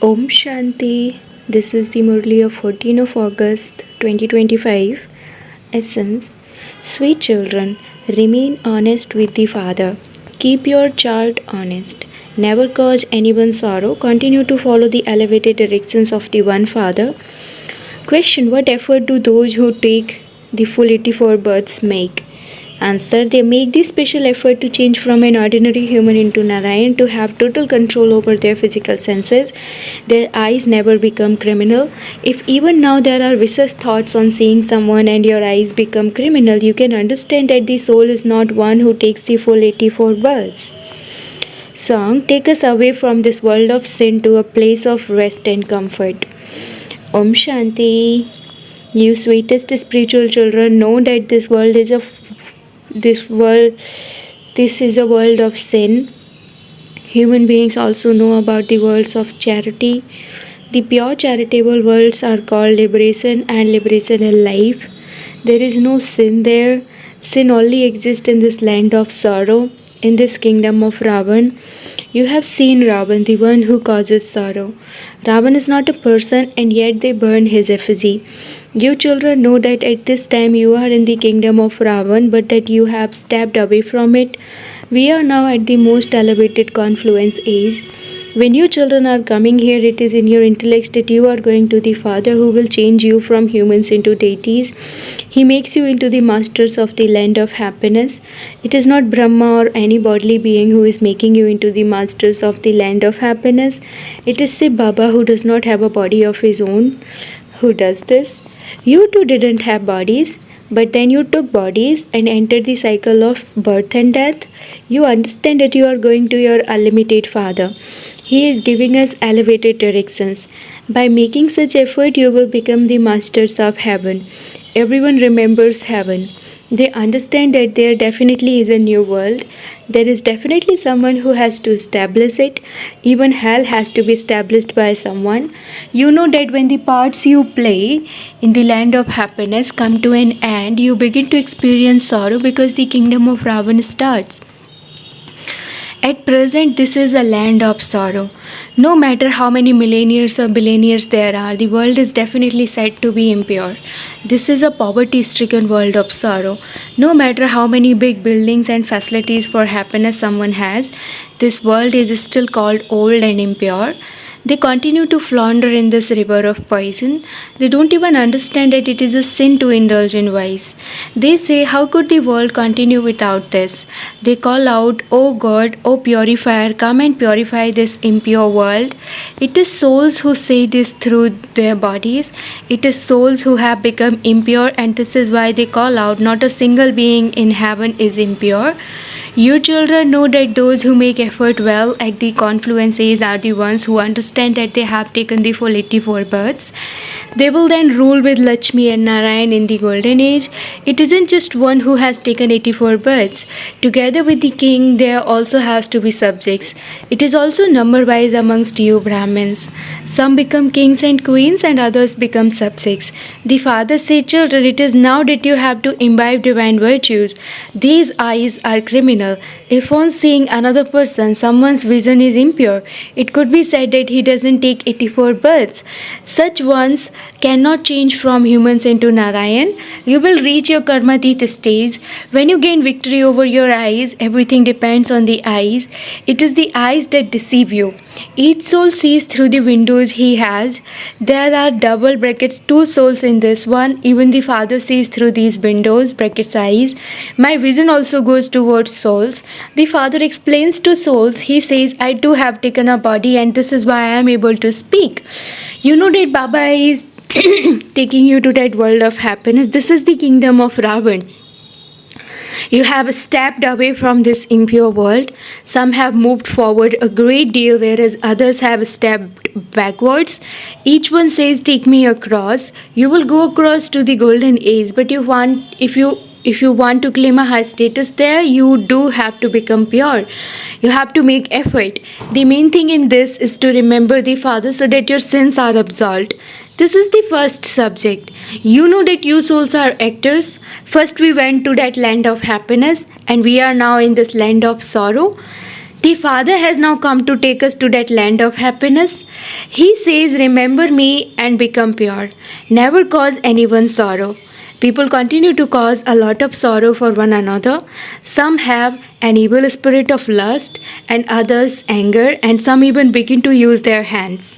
Om Shanti. This is the Murli of 14 of August 2025. Essence. Sweet children, remain honest with the Father. Keep your child honest. Never cause anyone sorrow. Continue to follow the elevated directions of the One Father. Question. What effort do those who take the full 84 births make? Answer. They make the special effort to change from an ordinary human into Narayan to have total control over their physical senses. Their eyes never become criminal. If even now there are vicious thoughts on seeing someone and your eyes become criminal, you can understand that the soul is not one who takes the full 84 births. Song. Take us away from this world of sin to a place of rest and comfort. Om Shanti. You sweetest spiritual children, know that this is a world of sin. Human beings also know about the worlds of charity. The pure charitable worlds are called liberation and liberation in life. There is no sin there. Sin only exists in this land of sorrow, in this kingdom of Ravan. You have seen Ravan, the one who causes sorrow. Ravan is not a person, and yet they burn his effigy. You children know that at this time you are in the kingdom of Ravan, but that you have stepped away from it. We are now at the most elevated confluence age. When you children are coming here, it is in your intellect that you are going to the Father who will change you from humans into deities. He makes you into the masters of the land of happiness. It is not Brahma or any bodily being who is making you into the masters of the land of happiness. It is Shiv Baba, who does not have a body of his own, who does this. You too didn't have bodies, but then you took bodies and entered the cycle of birth and death. You understand that you are going to your unlimited Father. He is giving us elevated directions. By making such effort, you will become the masters of heaven. Everyone remembers heaven. They understand that there definitely is a new world. There is definitely someone who has to establish it. Even hell has to be established by someone. You know that when the parts you play in the land of happiness come to an end, you begin to experience sorrow because the kingdom of Ravan starts. At present, this is a land of sorrow. No matter how many millennials or billionaires there are, the world is definitely said to be impure. This is a poverty-stricken world of sorrow. No matter how many big buildings and facilities for happiness someone has, this world is still called old and impure. They continue to flounder in this river of poison. They don't even understand that it is a sin to indulge in vice. They say, how could the world continue without this? They call out, O God, O purifier, come and purify this impure world. It is souls who say this through their bodies. It is souls who have become impure, and this is why they call out, not a single being in heaven is impure. You children know that those who make effort well at the confluences are the ones who understand that they have taken the full 84 births. They will then rule with Lakshmi and Narayan in the golden age. It isn't just one who has taken 84 births. Together with the king, there also has to be subjects. It is also number-wise amongst you Brahmins. Some become kings and queens and others become subjects. The father said, children, it is now that you have to imbibe divine virtues. These eyes are criminal. If on seeing another person, someone's vision is impure, it could be said that he doesn't take 84 births. Such ones cannot change from humans into Narayan. You will reach your Karmatita stage. When you gain victory over your eyes, everything depends on the eyes. It is the eyes that deceive you. Each soul sees through the windows he has. There are double brackets, two souls in this one. Even the father sees through these windows, brackets eyes. My vision also goes towards souls. The father explains to souls. He says, I too have taken a body and this is why I am able to speak. You know that Baba is taking you to that world of happiness. This is the kingdom of Ravan. You have stepped away from this impure world. Some have moved forward a great deal, whereas others have stepped backwards. Each one says, take me across. You will go across to the golden age, but if you want to claim a high status there, you do have to become pure. You have to make effort. The main thing in this is to remember the Father so that your sins are absolved. This is the first subject. You know that you souls are actors. First we went to that land of happiness and we are now in this land of sorrow. The Father has now come to take us to that land of happiness. He says, remember me and become pure. Never cause anyone sorrow. People continue to cause a lot of sorrow for one another. Some have an evil spirit of lust, and others anger, and some even begin to use their hands.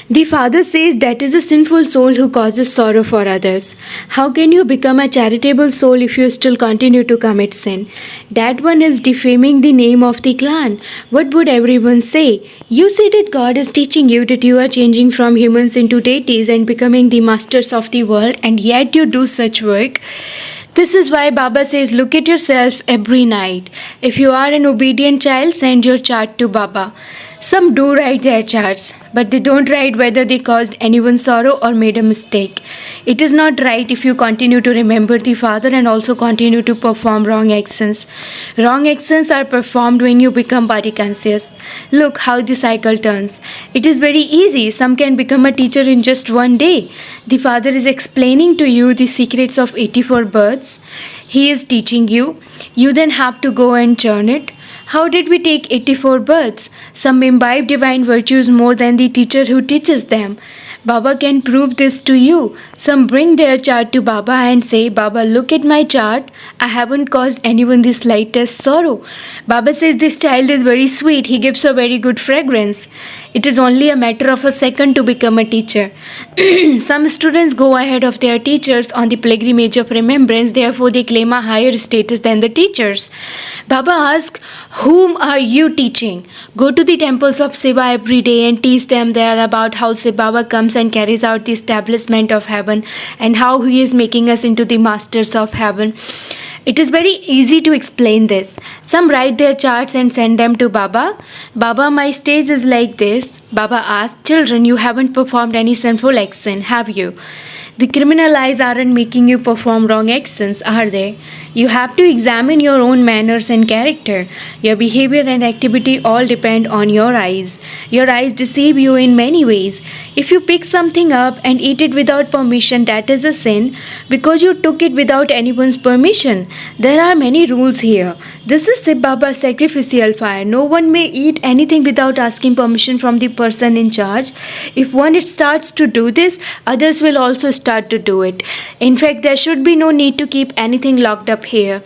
The Father says that is a sinful soul who causes sorrow for others. How can you become a charitable soul if you still continue to commit sin? That one is defaming the name of the clan. What would everyone say? You say that God is teaching you that you are changing from humans into deities and becoming the masters of the world, and yet you do such work. This is why Baba says, look at yourself every night. If you are an obedient child, send your chart to Baba. Some do write their charts, but they don't write whether they caused anyone sorrow or made a mistake. It is not right if you continue to remember the Father and also continue to perform wrong actions. Wrong actions are performed when you become body conscious. Look how the cycle turns. It is very easy. Some can become a teacher in just one day. The Father is explaining to you the secrets of 84 births. He is teaching you. You then have to go and churn it. How did we take 84 births? Some imbibe divine virtues more than the teacher who teaches them. Baba can prove this to you. Some bring their chart to Baba and say, Baba, look at my chart. I haven't caused anyone the slightest sorrow. Baba says this child is very sweet. He gives a very good fragrance. It is only a matter of a second to become a teacher. Some students go ahead of their teachers on the pilgrimage of remembrance. Therefore, they claim a higher status than the teachers. Baba asks, whom are you teaching? Go to the temples of Shiva every day and teach them there about how Shiva Baba comes and carries out the establishment of heaven and how he is making us into the masters of heaven. It is very easy to explain this. Some write their charts and send them to Baba. Baba, my stage is like this. Baba asks, children, you haven't performed any sinful action, have you? The criminal eyes aren't making you perform wrong actions, are they? You have to examine your own manners and character. Your behavior and activity all depend on your eyes. Your eyes deceive you in many ways. If you pick something up and eat it without permission, that is a sin because you took it without anyone's permission. There are many rules here. This is Shiv Baba's sacrificial fire. No one may eat anything without asking permission from the person in charge. If one starts to do this, others will also start to do it. In fact, there should be no need to keep anything locked up here.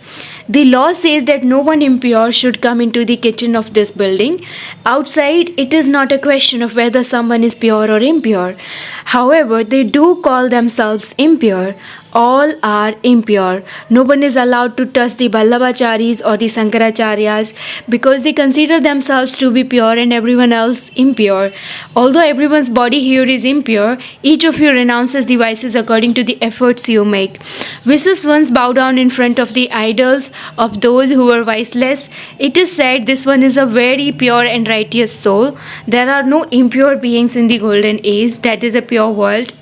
The law says that no one impure should come into the kitchen of this building. Outside, it is not a question of whether someone is pure or impure. However, they do call themselves impure. All are impure. No one is allowed to touch the Vallabhacharis or the Shankaracharyas because they consider themselves to be pure and everyone else impure. Although everyone's body here is impure, each of you renounces the vices according to the efforts you make. Vicious ones bow down in front of the idols of those who are viceless. It is said this one is a very pure and righteous soul. There are no impure beings in the golden age. That is a pure world.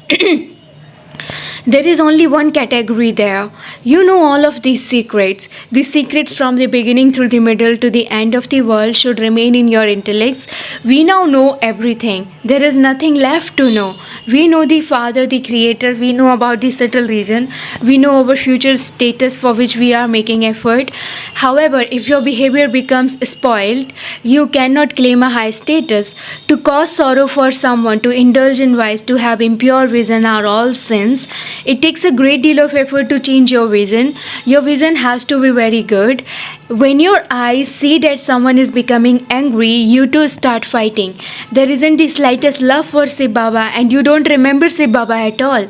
There is only one category there. You know all of these secrets. The secrets from the beginning through the middle to the end of the world should remain in your intellects. We now know everything. There is nothing left to know. We know the Father, the Creator. We know about the subtle region. We know our future status for which we are making effort. However, if your behavior becomes spoiled, you cannot claim a high status. To cause sorrow for someone, to indulge in vice, to have impure vision are all sins. It takes a great deal of effort to change your vision. Your vision has to be very good. When your eyes see that someone is becoming angry, you too start fighting. There isn't the slightest love for Shiv Baba and you don't remember Shiv Baba at all.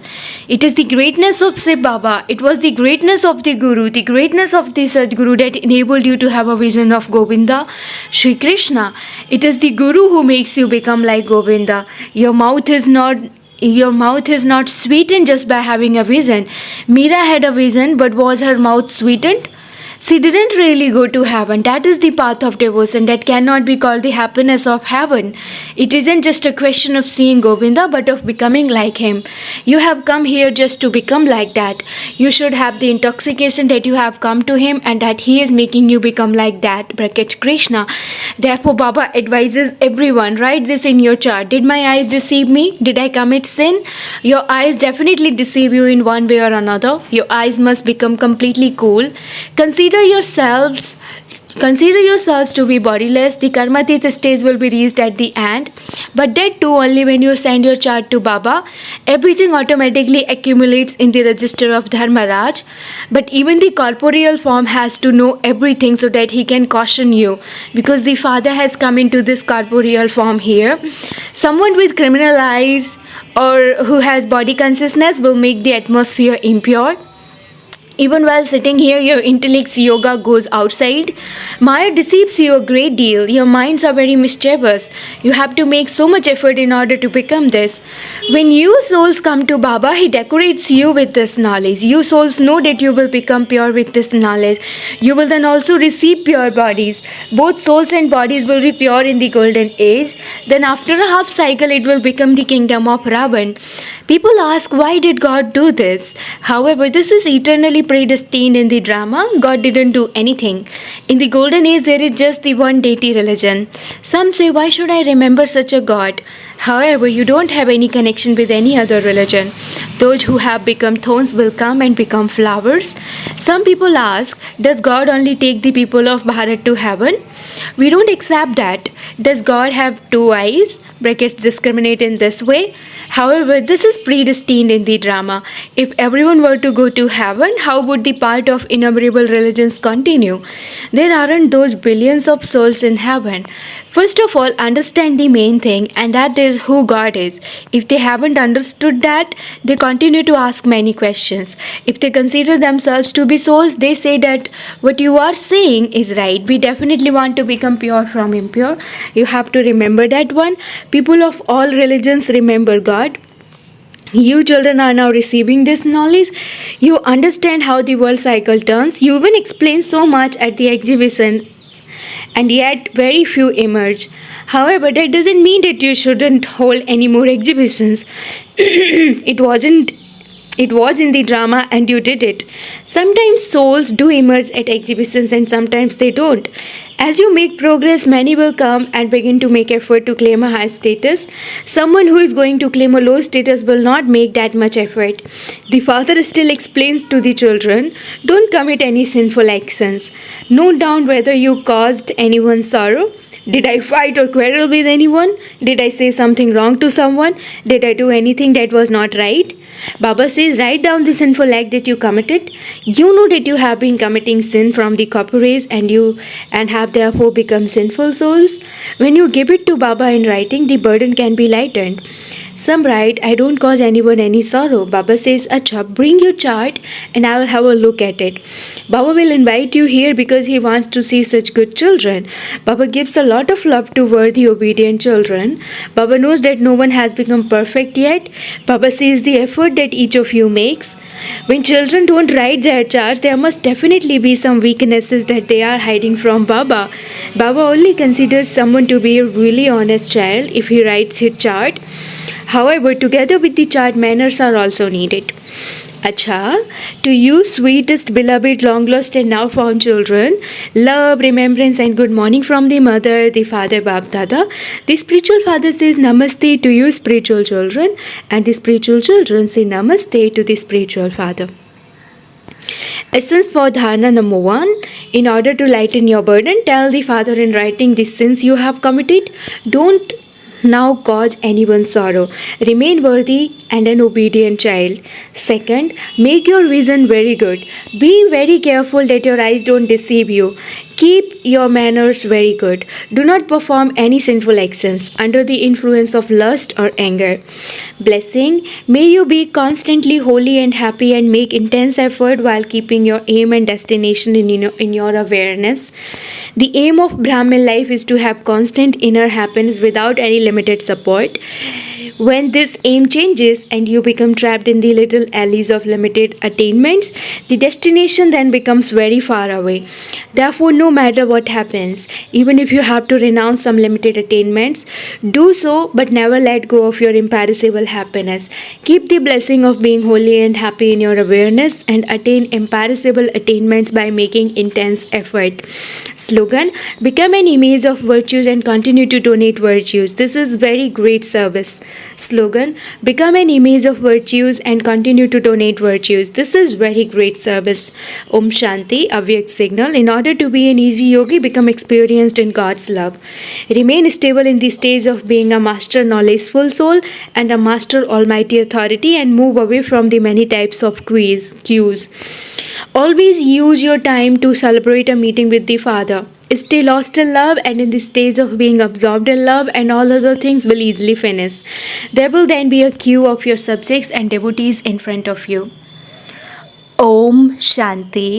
It is the greatness of Shiv Baba. It was the greatness of the Guru, the greatness of the Sadguru that enabled you to have a vision of Govinda, Shri Krishna. It is the Guru who makes you become like Govinda. Your mouth is not sweetened just by having a vision. Meera had a vision, but was her mouth sweetened? She didn't really go to heaven. That is the path of devotion that cannot be called the happiness of heaven. It isn't just a question of seeing Govinda, but of becoming like him. You have come here just to become like that. You should have the intoxication that you have come to him and that he is making you become like that. Bracket Krishna. Therefore, Baba advises everyone, write this in your chart. Did my eyes deceive me? Did I commit sin? Your eyes definitely deceive you in one way or another. Your eyes must become completely cool. Consider yourselves Consider yourselves to be bodiless. The Karmatita stage will be reached at the end, but that too only when you send your chart to Baba. Everything automatically accumulates in the register of Dharmaraj, but even the corporeal form has to know everything so that he can caution you, because the Father has come into this corporeal form here. Someone with criminal eyes or who has body consciousness will make the atmosphere impure. Even while sitting here, your intellect's yoga goes outside. Maya deceives you a great deal. Your minds are very mischievous. You have to make so much effort in order to become this. When you souls come to Baba, he decorates you with this knowledge. You souls know that you will become pure with this knowledge. You will then also receive pure bodies. Both souls and bodies will be pure in the golden age. Then after a half cycle, it will become the kingdom of Ravan. People ask, why did God do this? However, this is eternally predestined in the drama. God didn't do anything. In the golden age, there is just the one deity religion. Some say, why should I remember such a God? However, you don't have any connection with any other religion. Those who have become thorns will come and become flowers. Some people ask, does God only take the people of Bharat to heaven? We don't accept that. Does God have two eyes? Brackets discriminate in this way. However, this is predestined in the drama. If everyone were to go to heaven, how would the part of innumerable religions continue? There aren't those billions of souls in heaven. First of all, understand the main thing, and that is who God is. If they haven't understood that, they continue to ask many questions. If they consider themselves to be souls, they say that what you are saying is right. We definitely want to become pure from impure. You have to remember that one. People of all religions remember God. You children are now receiving this knowledge. You understand how the world cycle turns. You even explain so much at the exhibition, and yet very few emerge. However, that doesn't mean that you shouldn't hold any more exhibitions. It was in the drama and you did it. Sometimes souls do emerge at exhibitions and sometimes they don't. As you make progress, many will come and begin to make effort to claim a high status. Someone who is going to claim a low status will not make that much effort. The father still explains to the children, don't commit any sinful actions. Note down whether you caused anyone sorrow. Did I fight or quarrel with anyone? Did I say something wrong to someone? Did I do anything that was not right? Baba says, write down the sinful act that you committed. You know that you have been committing sin from the corporates and have therefore become sinful souls. When you give it to Baba in writing, the burden can be lightened. Some write, I don't cause anyone any sorrow. Baba says, Acha, bring your chart and I will have a look at it. Baba will invite you here because he wants to see such good children. Baba gives a lot of love to worthy, obedient children. Baba knows that no one has become perfect yet. Baba sees the effort that each of you makes. When children don't write their charts, there must definitely be some weaknesses that they are hiding from Baba. Baba only considers someone to be a really honest child if he writes his chart. However, together with the chart, manners are also needed. Acha, to you sweetest, beloved, long lost and now found children, love, remembrance and good morning from the mother, the father, Bab Dada. The spiritual father says namaste to you spiritual children, and the spiritual children say namaste to the spiritual father. Essence for dharana number 1. In order to lighten your burden, tell the father in writing the sins you have committed. Don't now cause anyone sorrow. Remain worthy and an obedient child. Second, make your vision very good. Be very careful that your eyes don't deceive you. Keep your manners very good. Do not perform any sinful actions under the influence of lust or anger. Blessing, may you be constantly holy and happy and make intense effort while keeping your aim and destination in your awareness. The aim of Brahmin life is to have constant inner happiness without any limited support. When this aim changes and you become trapped in the little alleys of limited attainments, the destination then becomes very far away. Therefore, no matter what happens, even if you have to renounce some limited attainments, do so but never let go of your imperishable happiness. Keep the blessing of being holy and happy in your awareness and attain imperishable attainments by making intense effort. Slogan: become an image of virtues and continue to donate virtues. This is very great service. Slogan: become an image of virtues and continue to donate virtues. This is very great service. Om Shanti, Avyak signal. In order to be an easy yogi, become experienced in God's love. Remain stable in the stage of being a master knowledgeful soul and a master almighty authority, and move away from the many types of cues. Always use your time to celebrate a meeting with the Father. Stay lost in love, and in the stage of being absorbed in love, and all other things will easily finish. There will then be a queue of your subjects and devotees in front of you. Om Shanti.